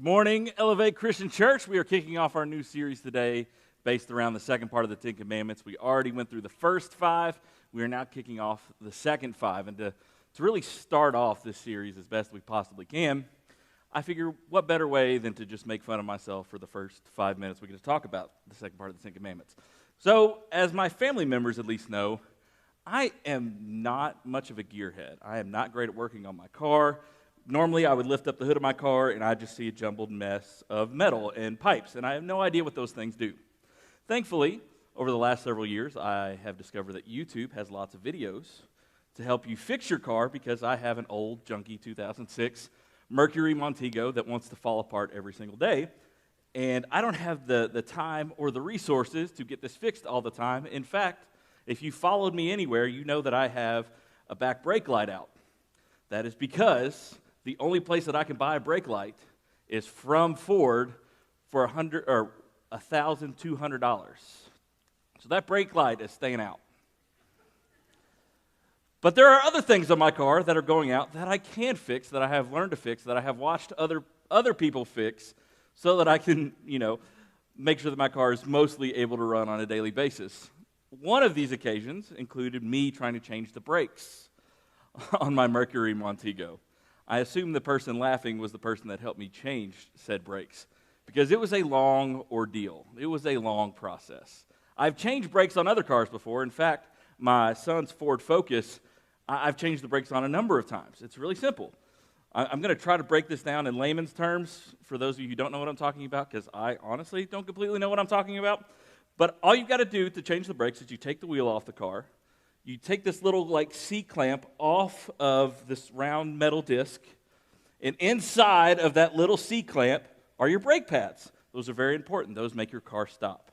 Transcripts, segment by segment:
Good morning, Elevate Christian Church. We are kicking off our new series today based around the second part of the Ten Commandments. We already went through the first five. We are now kicking off the second five. And to really start off this series as best we possibly can, I figure what better way than to just make fun of myself for the first 5 minutes we get to talk about the second part of the Ten Commandments. So, as my family members at least know, I am not much of a gearhead. I am not great at working on my car. Normally, I would lift up the hood of my car, and I'd just see a jumbled mess of metal and pipes, and I have no idea what those things do. Thankfully, over the last several years, I have discovered that YouTube has lots of videos to help you fix your car because I have an old, junky 2006 Mercury Montego that wants to fall apart every single day, and I don't have the time or the resources to get this fixed all the time. In fact, if you followed me anywhere, you know that I have a back brake light out. That is because the only place that I can buy a brake light is from Ford for $1,200. So that brake light is staying out. But there are other things on my car that are going out that I can fix, that I have learned to fix, that I have watched other people fix, so that I can, make sure that my car is mostly able to run on a daily basis. One of these occasions included me trying to change the brakes on my Mercury Montego. I assume the person laughing was the person that helped me change said brakes because it was a long ordeal. It was a long process. I've changed brakes on other cars before. In fact, my son's Ford Focus, I've changed the brakes on a number of times. It's really simple. I'm going to try to break this down in layman's terms for those of you who don't know what I'm talking about, because I honestly don't completely know what I'm talking about. But all you've got to do to change the brakes is you take the wheel off the car. You take this little C-clamp off of this round metal disc, and inside of that little C-clamp are your brake pads. Those are very important. Those make your car stop.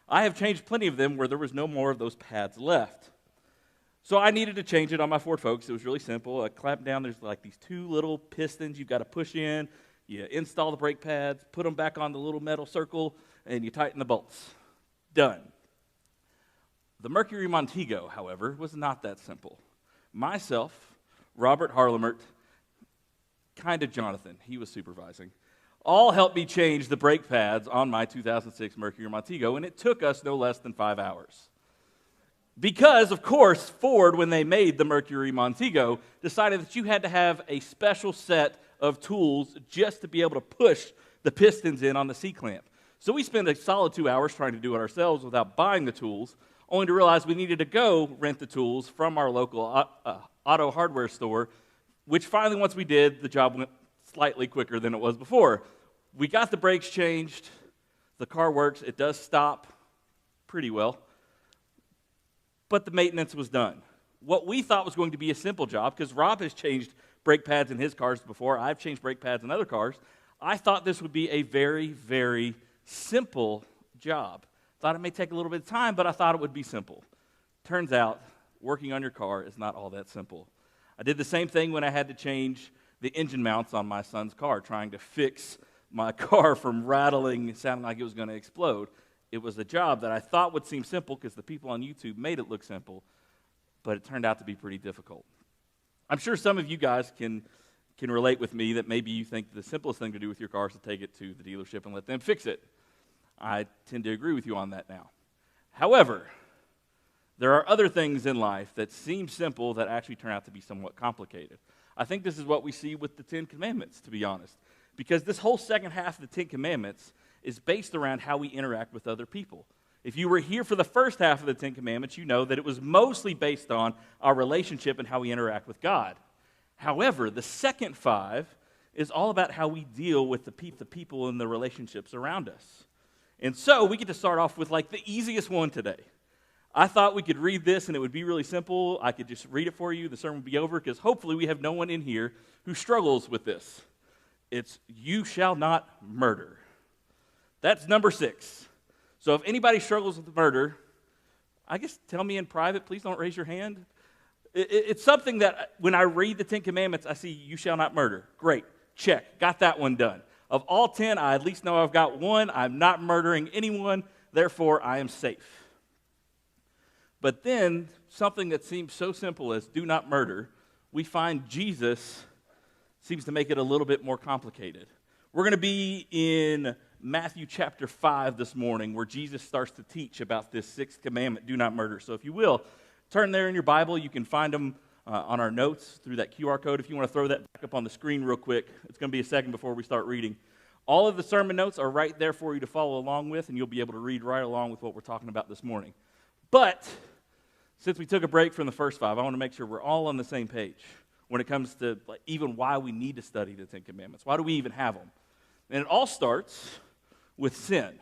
I have changed plenty of them where there was no more of those pads left. So I needed to change it on my Ford Focus. It was really simple. I clamped down. There's these two little pistons you've got to push in. You install the brake pads, put them back on the little metal circle, and you tighten the bolts. Done. The Mercury Montego, however, was not that simple. Myself, Robert Harlemert, kind of Jonathan, he was supervising, all helped me change the brake pads on my 2006 Mercury Montego, and it took us no less than 5 hours. Because, of course, Ford, when they made the Mercury Montego, decided that you had to have a special set of tools just to be able to push the pistons in on the C-clamp. So we spent a solid 2 hours trying to do it ourselves without buying the tools, only to realize we needed to go rent the tools from our local auto hardware store, which finally, once we did, the job went slightly quicker than it was before. We got the brakes changed. The car works. It does stop pretty well. But the maintenance was done. What we thought was going to be a simple job, because Rob has changed brake pads in his cars before, I've changed brake pads in other cars, I thought this would be a very, very simple job. Thought it may take a little bit of time, but I thought it would be simple. Turns out, working on your car is not all that simple. I did the same thing when I had to change the engine mounts on my son's car, trying to fix my car from rattling, sounding like it was going to explode. It was a job that I thought would seem simple because the people on YouTube made it look simple, but it turned out to be pretty difficult. I'm sure some of you guys can relate with me that maybe you think the simplest thing to do with your car is to take it to the dealership and let them fix it. I tend to agree with you on that now. However, there are other things in life that seem simple that actually turn out to be somewhat complicated. I think this is what we see with the Ten Commandments, to be honest, because this whole second half of the Ten Commandments is based around how we interact with other people. If you were here for the first half of the Ten Commandments, you know that it was mostly based on our relationship and how we interact with God. However, the second five is all about how we deal with the people and the relationships around us. And so we get to start off with the easiest one today. I thought we could read this and it would be really simple. I could just read it for you. The sermon would be over because hopefully we have no one in here who struggles with this. It's, you shall not murder. That's number 6. So if anybody struggles with murder, I guess tell me in private. Please don't raise your hand. It's something that when I read the Ten Commandments, I see you shall not murder. Great. Check. Got that one done. Of all 10, I at least know I've got one. I'm not murdering anyone. Therefore, I am safe. But then, something that seems so simple as do not murder, we find Jesus seems to make it a little bit more complicated. We're going to be in Matthew chapter 5 this morning, where Jesus starts to teach about this sixth commandment, do not murder. So if you will, turn there in your Bible. You can find them on our notes through that QR code. If you want to throw that back up on the screen real quick, it's going to be a second before we start reading. All of the sermon notes are right there for you to follow along with, and you'll be able to read right along with what we're talking about this morning. But since we took a break from the first five, I want to make sure we're all on the same page when it comes to even why we need to study the Ten Commandments. Why do we even have them? And it all starts with sin.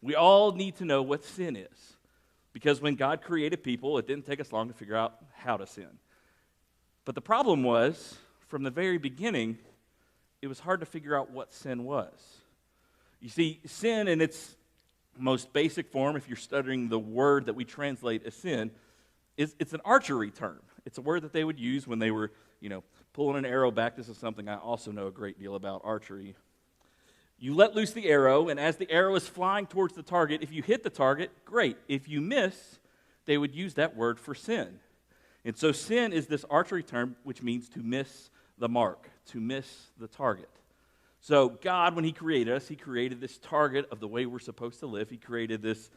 We all need to know what sin is. Because when God created people, it didn't take us long to figure out how to sin. But the problem was, from the very beginning, it was hard to figure out what sin was. You see, sin in its most basic form, if you're studying the word that we translate as sin, it's an archery term. It's a word that they would use when they were, pulling an arrow back. This is something I also know a great deal about, archery. You let loose the arrow, and as the arrow is flying towards the target, if you hit the target, great. If you miss, they would use that word for sin. And so sin is this archery term, which means to miss the mark, to miss the target. So God, when He created us, He created this target of the way we're supposed to live. He created this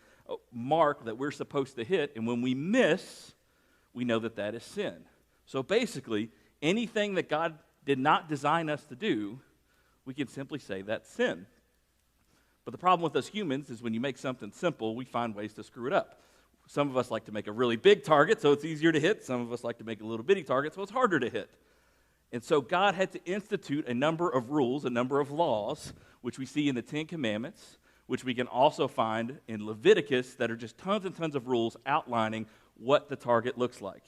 mark that we're supposed to hit, and when we miss, we know that that is sin. So basically, anything that God did not design us to do, we can simply say that's sin. But the problem with us humans is when you make something simple, we find ways to screw it up. Some of us like to make a really big target, so it's easier to hit. Some of us like to make a little bitty target, so it's harder to hit. And so God had to institute a number of rules, a number of laws, which we see in the Ten Commandments, which we can also find in Leviticus, that are just tons and tons of rules outlining what the target looks like.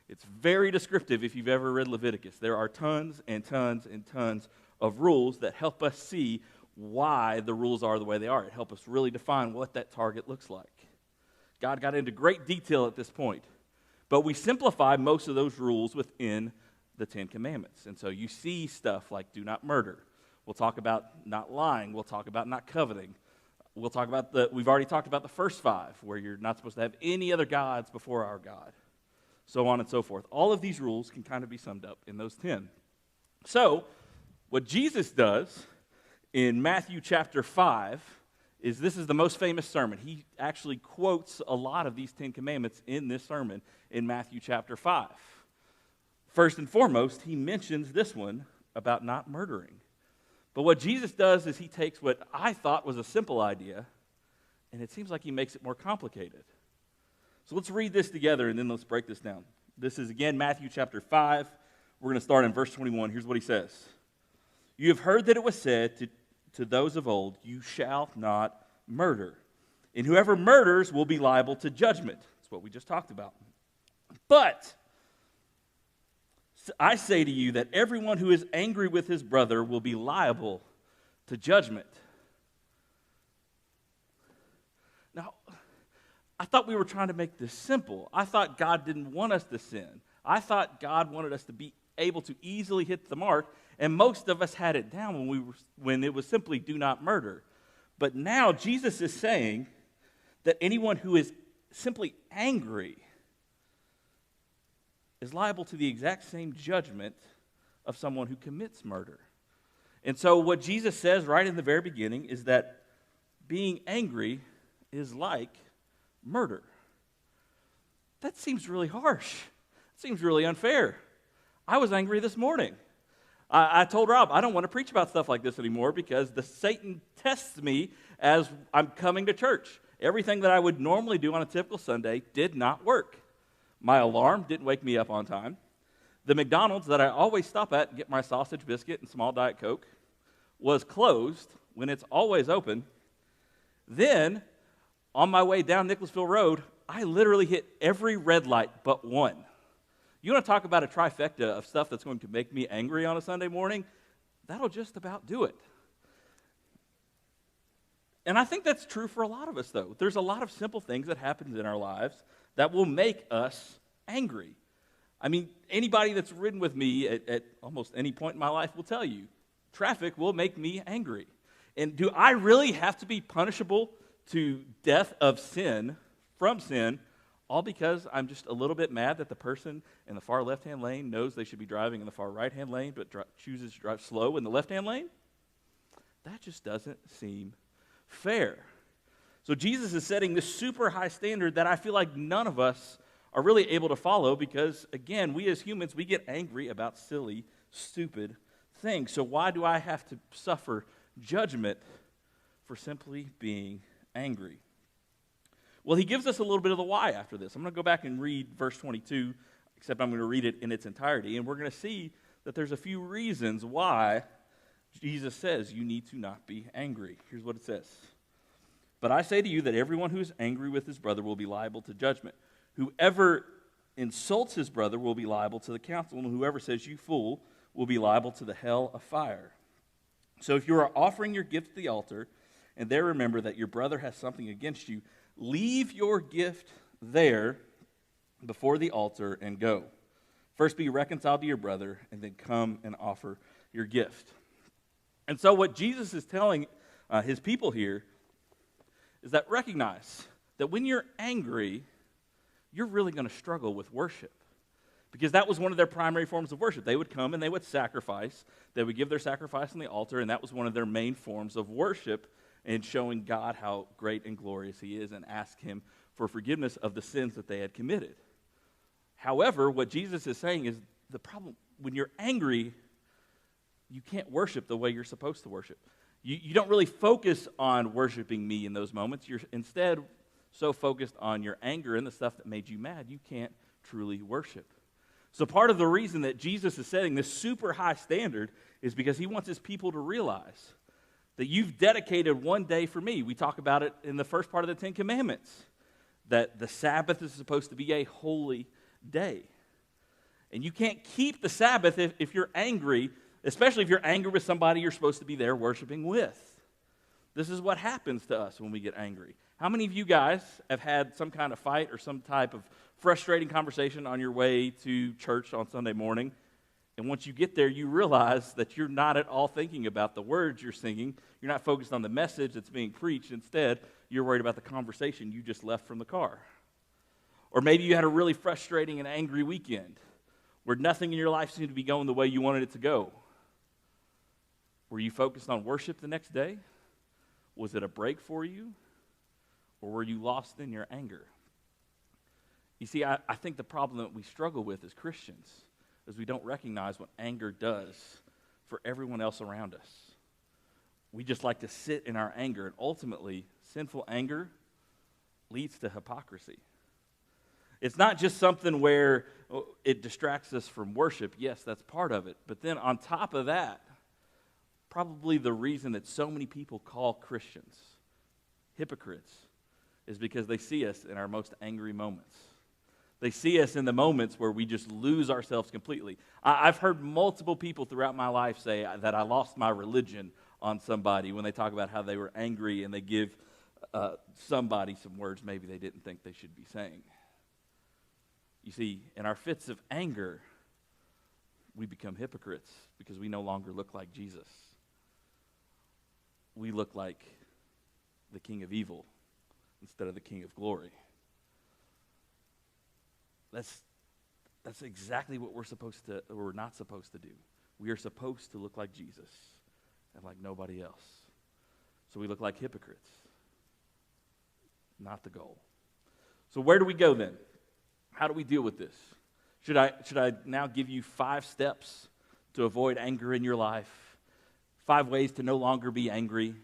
It's very descriptive if you've ever read Leviticus. There are tons and tons and tons of rules that help us see why the rules are the way they are. It helps us really define what that target looks like. God got into great detail at this point, but we simplify most of those rules within the Ten Commandments. And so you see stuff like do not murder. We'll talk about not lying. We'll talk about not coveting. We'll talk about we've already talked about the first five, where you're not supposed to have any other gods before our God, so on and so forth. All of these rules can kind of be summed up in those 10. So what Jesus does in Matthew chapter 5 is this is the most famous sermon. He actually quotes a lot of these 10 commandments in this sermon in Matthew chapter 5. First and foremost, he mentions this one about not murdering. But what Jesus does is he takes what I thought was a simple idea, and it seems like he makes it more complicated. So let's read this together, and then let's break this down. This is, again, Matthew chapter 5. We're going to start in verse 21. Here's what he says. You have heard that it was said to those of old, you shall not murder. And whoever murders will be liable to judgment. That's what we just talked about. But I say to you that everyone who is angry with his brother will be liable to judgment. Now, I thought we were trying to make this simple. I thought God didn't want us to sin. I thought God wanted us to be able to easily hit the mark, and most of us had it down when it was simply do not murder. But now Jesus is saying that anyone who is simply angry is liable to the exact same judgment of someone who commits murder. And so what Jesus says right in the very beginning is that being angry is like murder. That seems really harsh. It seems really unfair. I was angry this morning. I told Rob, I don't want to preach about stuff like this anymore because Satan tests me as I'm coming to church. Everything that I would normally do on a typical Sunday did not work. My alarm didn't wake me up on time. The McDonald's that I always stop at and get my sausage biscuit and small Diet Coke was closed when it's always open. Then, on my way down Nicholasville Road, I literally hit every red light but one. You want to talk about a trifecta of stuff that's going to make me angry on a Sunday morning? That'll just about do it. And I think that's true for a lot of us, though. There's a lot of simple things that happen in our lives that will make us angry. I mean, anybody that's ridden with me at almost any point in my life will tell you, traffic will make me angry. And do I really have to be punishable to death of sin, from sin, all because I'm just a little bit mad that the person in the far left-hand lane knows they should be driving in the far right-hand lane but chooses to drive slow in the left-hand lane? That just doesn't seem fair. So Jesus is setting this super high standard that I feel like none of us are really able to follow because, again, we as humans, we get angry about silly, stupid things. So why do I have to suffer judgment for simply being angry? Well, he gives us a little bit of the why after this. I'm going to go back and read verse 22, except I'm going to read it in its entirety, and we're going to see that there's a few reasons why Jesus says you need to not be angry. Here's what it says. But I say to you that everyone who is angry with his brother will be liable to judgment. Whoever insults his brother will be liable to the council, and whoever says you fool will be liable to the hell of fire. So if you are offering your gift at the altar, and there remember that your brother has something against you, leave your gift there before the altar and go. First be reconciled to your brother, and then come and offer your gift. And so what Jesus is telling his people here is that recognize that when you're angry, you're really going to struggle with worship. Because that was one of their primary forms of worship. They would come and they would sacrifice. They would give their sacrifice on the altar, and that was one of their main forms of worship and showing God how great and glorious he is and ask him for forgiveness of the sins that they had committed. However, what Jesus is saying is the problem, when you're angry, you can't worship the way you're supposed to worship. You don't really focus on worshiping me in those moments. You're instead so focused on your anger and the stuff that made you mad, you can't truly worship. So part of the reason that Jesus is setting this super high standard is because he wants his people to realize that you've dedicated one day for me. We talk about it in the first part of the Ten Commandments, that the Sabbath is supposed to be a holy day. And you can't keep the Sabbath if you're angry, especially if you're angry with somebody you're supposed to be there worshiping with. This is what happens to us when we get angry. How many of you guys have had some kind of fight or some type of frustrating conversation on your way to church on Sunday morning? And once you get there, you realize that you're not at all thinking about the words you're singing. You're not focused on the message that's being preached. Instead, you're worried about the conversation you just left from the car. Or maybe you had a really frustrating and angry weekend where nothing in your life seemed to be going the way you wanted it to go. Were you focused on worship the next day? Was it a break for you? Or were you lost in your anger? You see, I think the problem that we struggle with as Christians is we don't recognize what anger does for everyone else around us. We just like to sit in our anger, and ultimately, sinful anger leads to hypocrisy. It's not just something where it distracts us from worship. Yes, that's part of it. But then on top of that, probably the reason that so many people call Christians hypocrites is because they see us in our most angry moments. They see us in the moments where we just lose ourselves completely. I've heard multiple people throughout my life say that I lost my religion on somebody when they talk about how they were angry and they give somebody some words maybe they didn't think they should be saying. You see, in our fits of anger, we become hypocrites because we no longer look like Jesus. We look like the king of evil instead of the king of glory. That's exactly what we're not supposed to do. We are supposed to look like Jesus and like nobody else. So we look like hypocrites. Not the goal. So where do we go then? How do we deal with this? Should I now give you 5 steps to avoid anger in your life? 5 ways to no longer be angry?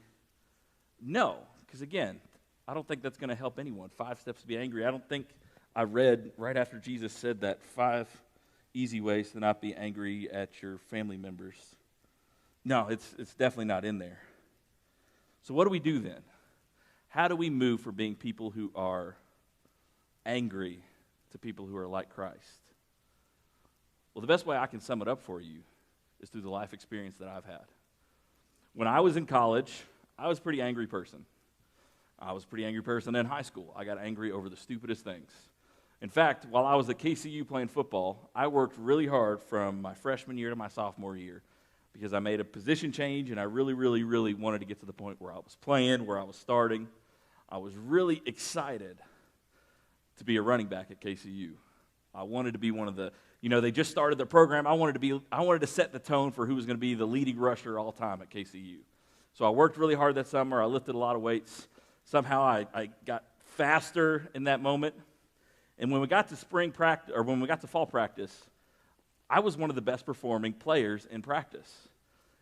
No, because again, I don't think that's going to help anyone. 5 steps to be angry. I don't think I read right after Jesus said that 5 easy ways to not be angry at your family members. No, it's definitely not in there. So what do we do then? How do we move from being people who are angry to people who are like Christ? Well, the best way I can sum it up for you is through the life experience that I've had. When I was in college, I was a pretty angry person. I was a pretty angry person in high school. I got angry over the stupidest things. In fact, while I was at KCU playing football, I worked really hard from my freshman year to my sophomore year because I made a position change and I really, really, really wanted to get to the point where I was playing, where I was starting. I was really excited to be a running back at KCU. I wanted to be one of the, they just started their program. I wanted to set the tone for who was going to be the leading rusher all time at KCU. So I worked really hard that summer. I lifted a lot of weights. Somehow I got faster in that moment. And when we got to spring practice, or when we got to fall practice, I was one of the best performing players in practice.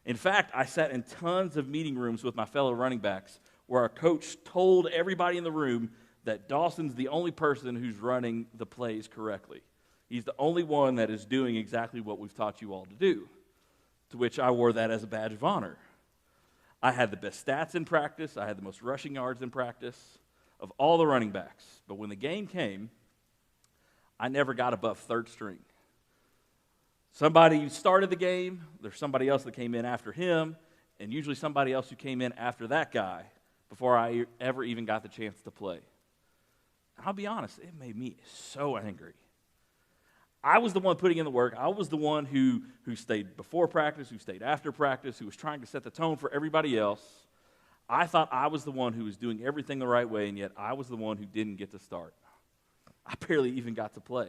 In fact, I sat in tons of meeting rooms with my fellow running backs where our coach told everybody in the room that Dawson's the only person who's running the plays correctly. He's the only one that is doing exactly what we've taught you all to do, to which I wore that as a badge of honor. I had the best stats in practice. I had the most rushing yards in practice of all the running backs. But when the game came, I never got above third string. Somebody started the game, there's somebody else that came in after him, and usually somebody else who came in after that guy before I ever even got the chance to play. And I'll be honest, it made me so angry. I was the one putting in the work. I was the one who stayed before practice, who stayed after practice, who was trying to set the tone for everybody else. I thought I was the one who was doing everything the right way, and yet I was the one who didn't get to start. I barely even got to play.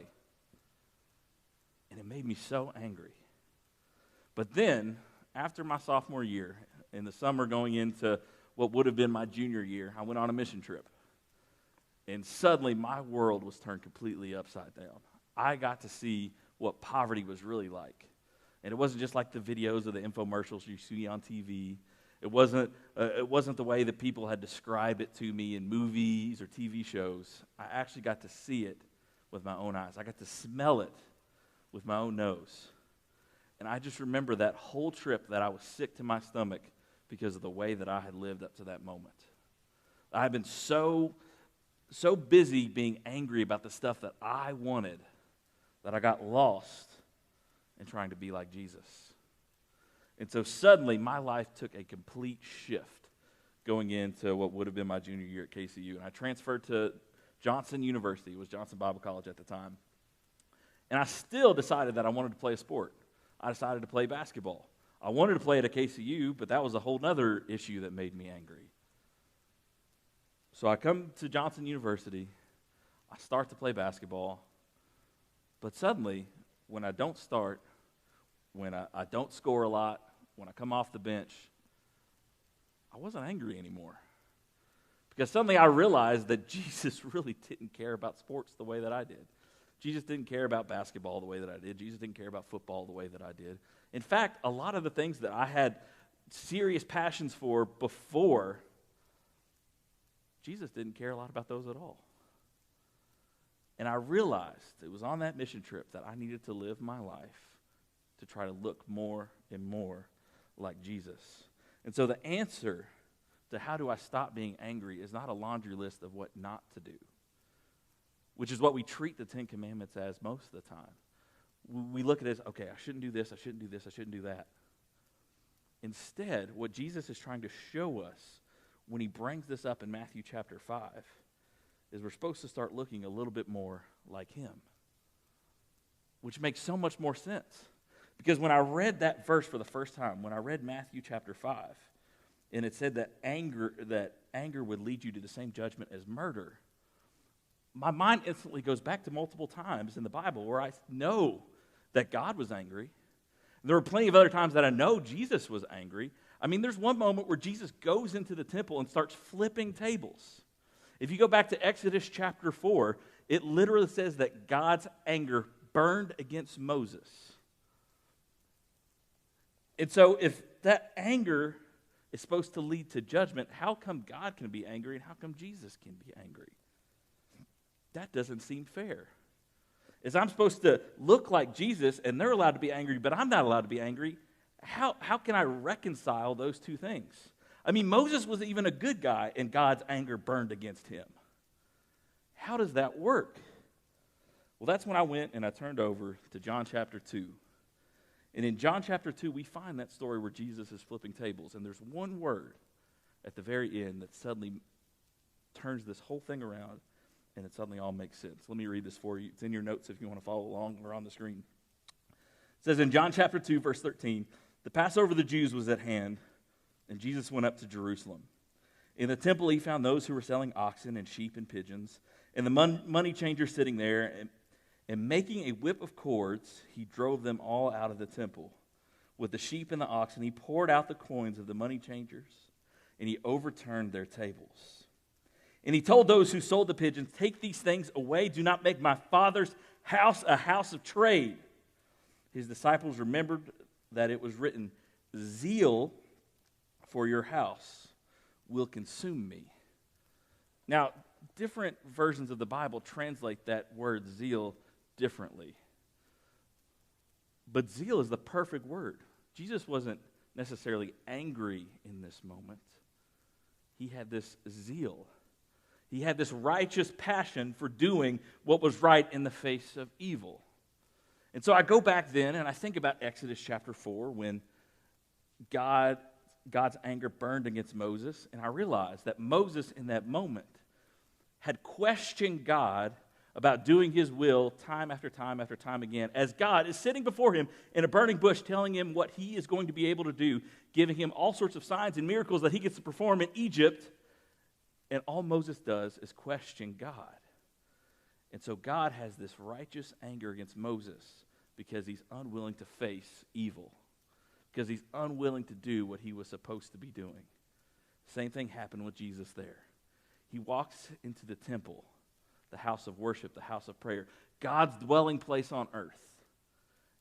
And it made me so angry. But then, after my sophomore year, in the summer going into what would have been my junior year, I went on a mission trip. And suddenly, my world was turned completely upside down. I got to see what poverty was really like. And it wasn't just like the videos or the infomercials you see on TV. It wasn't the way that people had described it to me in movies or TV shows. I actually got to see it with my own eyes. I got to smell it with my own nose. And I just remember that whole trip that I was sick to my stomach because of the way that I had lived up to that moment. I had been so busy being angry about the stuff that I wanted that I got lost in trying to be like Jesus. And so suddenly, my life took a complete shift going into what would have been my junior year at KCU. And I transferred to Johnson University. It was Johnson Bible College at the time. And I still decided that I wanted to play a sport. I decided to play basketball. I wanted to play it at KCU, but that was a whole other issue that made me angry. So I come to Johnson University. I start to play basketball. But suddenly, when I don't start, when I don't score a lot, when I come off the bench, I wasn't angry anymore. Because suddenly I realized that Jesus really didn't care about sports the way that I did. Jesus didn't care about basketball the way that I did. Jesus didn't care about football the way that I did. In fact, a lot of the things that I had serious passions for before, Jesus didn't care a lot about those at all. And I realized it was on that mission trip that I needed to live my life to try to look more and more like Jesus. And so the answer to how do I stop being angry is not a laundry list of what not to do, which is what we treat the Ten Commandments as most of the time. We look at it as, okay, I shouldn't do this, I shouldn't do this, I shouldn't do that. Instead, what Jesus is trying to show us when he brings this up in Matthew chapter 5 is we're supposed to start looking a little bit more like him, which makes so much more sense. Because when I read that verse for the first time, when I read Matthew chapter 5, and it said that anger would lead you to the same judgment as murder, my mind instantly goes back to multiple times in the Bible where I know that God was angry. There were plenty of other times that I know Jesus was angry. I mean, there's one moment where Jesus goes into the temple and starts flipping tables. If you go back to Exodus chapter 4, it literally says that God's anger burned against Moses. And so if that anger is supposed to lead to judgment, how come God can be angry and how come Jesus can be angry? That doesn't seem fair. Is I'm supposed to look like Jesus and they're allowed to be angry, but I'm not allowed to be angry? How can I reconcile those two things? I mean, Moses was even a good guy and God's anger burned against him. How does that work? Well, that's when I went and I turned over to John chapter 2. And in John chapter 2, we find that story where Jesus is flipping tables. And there's one word at the very end that suddenly turns this whole thing around, and it suddenly all makes sense. Let me read this for you. It's in your notes if you want to follow along or on the screen. It says in John chapter 2, verse 13, the Passover of the Jews was at hand, and Jesus went up to Jerusalem. In the temple he found those who were selling oxen and sheep and pigeons, and the money changers sitting there, and making a whip of cords, he drove them all out of the temple. with the sheep and the oxen. He poured out the coins of the money changers, and he overturned their tables. And he told those who sold the pigeons, take these things away. Do not make my Father's house a house of trade. His disciples remembered that it was written, zeal for your house will consume me. Now, different versions of the Bible translate that word zeal differently. But zeal is the perfect word. Jesus wasn't necessarily angry in this moment. He had this zeal. He had this righteous passion for doing what was right in the face of evil. And so I go back then and I think about Exodus chapter 4 when God's anger burned against Moses, and I realized that Moses in that moment had questioned God about doing his will time after time after time again, as God is sitting before him in a burning bush telling him what he is going to be able to do, giving him all sorts of signs and miracles that he gets to perform in Egypt, and all Moses does is question God. And so God has this righteous anger against Moses because he's unwilling to face evil, because he's unwilling to do what he was supposed to be doing. Same thing happened with Jesus there. He walks into the temple, the house of worship, the house of prayer, God's dwelling place on earth,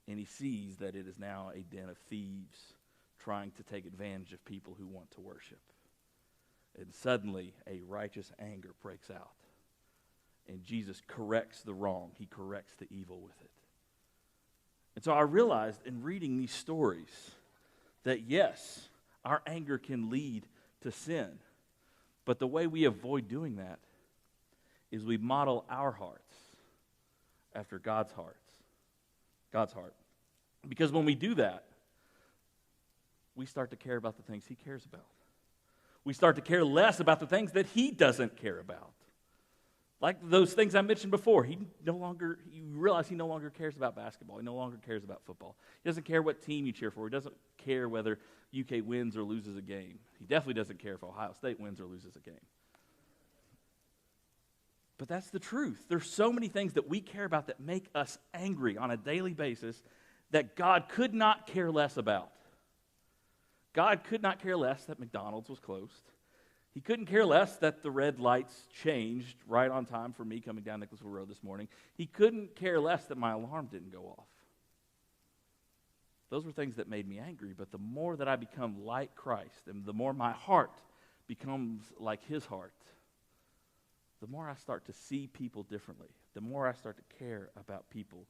and he sees that it is now a den of thieves trying to take advantage of people who want to worship. And suddenly, a righteous anger breaks out. And Jesus corrects the wrong. He corrects the evil with it. And so I realized in reading these stories that yes, our anger can lead to sin. But the way we avoid doing that is we model our hearts after God's heart. Because when we do that, we start to care about the things he cares about. We start to care less about the things that he doesn't care about. Like those things I mentioned before, you realize he no longer cares about basketball. He no longer cares about football. He doesn't care what team you cheer for. He doesn't care whether UK wins or loses a game. He definitely doesn't care if Ohio State wins or loses a game. But that's the truth. There's so many things that we care about that make us angry on a daily basis that God could not care less about. God could not care less that McDonald's was closed. He couldn't care less that the red lights changed right on time for me coming down Nicholasville Road this morning. He couldn't care less that my alarm didn't go off. Those were things that made me angry, but the more that I become like Christ and the more my heart becomes like his heart, the more I start to see people differently, the more I start to care about people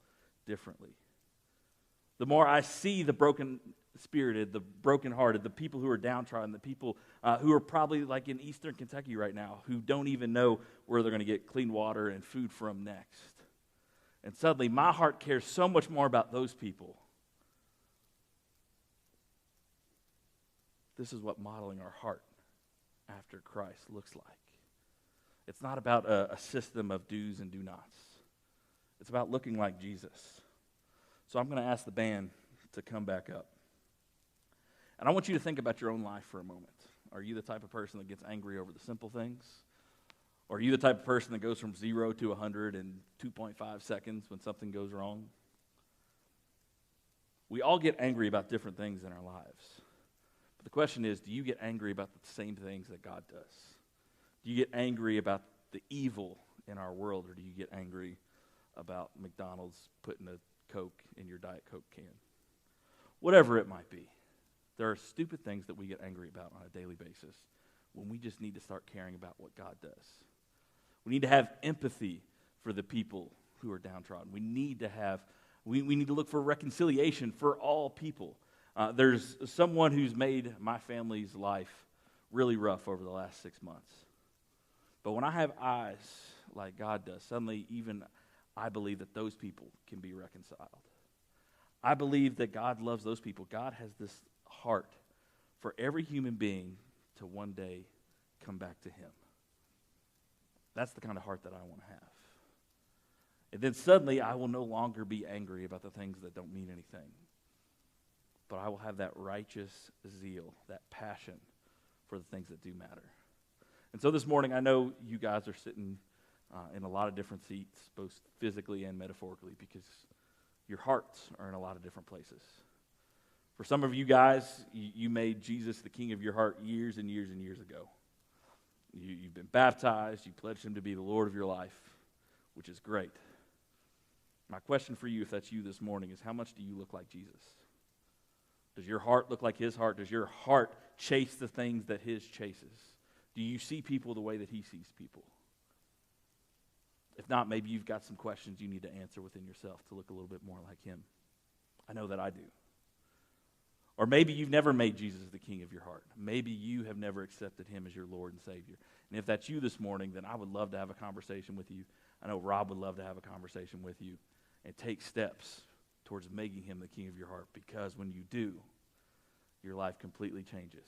differently. The more I see the broken-spirited, the broken-hearted, the people who are downtrodden, the people who are probably like in eastern Kentucky right now, who don't even know where they're going to get clean water and food from next. And suddenly my heart cares so much more about those people. This is what modeling our heart after Christ looks like. It's not about a system of do's and do-nots. It's about looking like Jesus. So I'm going to ask the band to come back up. And I want you to think about your own life for a moment. Are you the type of person that gets angry over the simple things? Or are you the type of person that goes from 0 to 100 in 2.5 seconds when something goes wrong? We all get angry about different things in our lives. But the question is, do you get angry about the same things that God does? Do you get angry about the evil in our world, or do you get angry about McDonald's putting a Coke in your Diet Coke can? Whatever it might be, there are stupid things that we get angry about on a daily basis when we just need to start caring about what God does. We need to have empathy for the people who are downtrodden. We need to look for reconciliation for all people. There's someone who's made my family's life really rough over the last 6 months. But when I have eyes like God does, suddenly even I believe that those people can be reconciled. I believe that God loves those people. God has this heart for every human being to one day come back to him. That's the kind of heart that I want to have. And then suddenly I will no longer be angry about the things that don't mean anything. But I will have that righteous zeal, that passion for the things that do matter. And so this morning, I know you guys are sitting in a lot of different seats, both physically and metaphorically, because your hearts are in a lot of different places. For some of you guys, you made Jesus the king of your heart years and years and years ago. You've been baptized. You pledged him to be the Lord of your life, which is great. My question for you, if that's you this morning, is how much do you look like Jesus? Does your heart look like his heart? Does your heart chase the things that his chases? Do you see people the way that he sees people? If not, maybe you've got some questions you need to answer within yourself to look a little bit more like him. I know that I do. Or maybe you've never made Jesus the king of your heart. Maybe you have never accepted him as your Lord and Savior. And if that's you this morning, then I would love to have a conversation with you. I know Rob would love to have a conversation with you and take steps towards making him the king of your heart, because when you do, your life completely changes.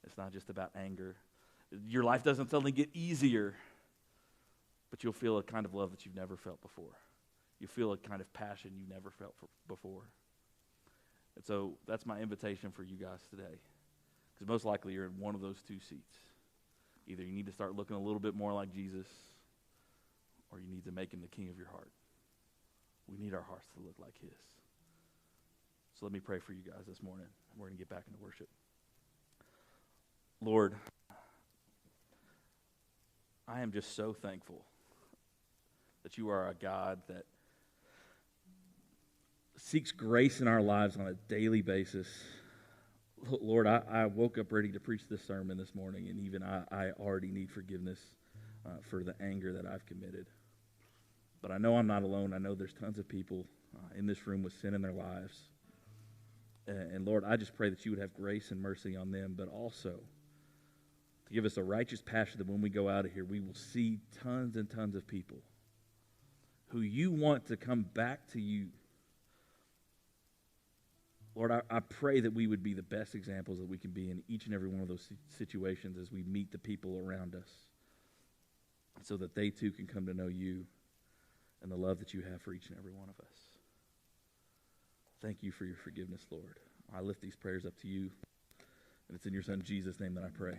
It's not just about anger. Your life doesn't suddenly get easier, but you'll feel a kind of love that you've never felt before. You'll feel a kind of passion you never felt before. And so that's my invitation for you guys today, because most likely you're in one of those two seats. Either you need to start looking a little bit more like Jesus, or you need to make him the king of your heart. We need our hearts to look like his. So let me pray for you guys this morning, and we're going to get back into worship. Lord, I am just so thankful that you are a God that seeks grace in our lives on a daily basis. Lord, I woke up ready to preach this sermon this morning, and even I already need forgiveness for the anger that I've committed. But I know I'm not alone. I know there's tons of people in this room with sin in their lives. And Lord, I just pray that you would have grace and mercy on them, but also to give us a righteous passion that when we go out of here, we will see tons and tons of people who you want to come back to you. Lord, I pray that we would be the best examples that we can be in each and every one of those situations as we meet the people around us, so that they too can come to know you and the love that you have for each and every one of us. Thank you for your forgiveness, Lord. I lift these prayers up to you, and it's in your Son Jesus' name that I pray.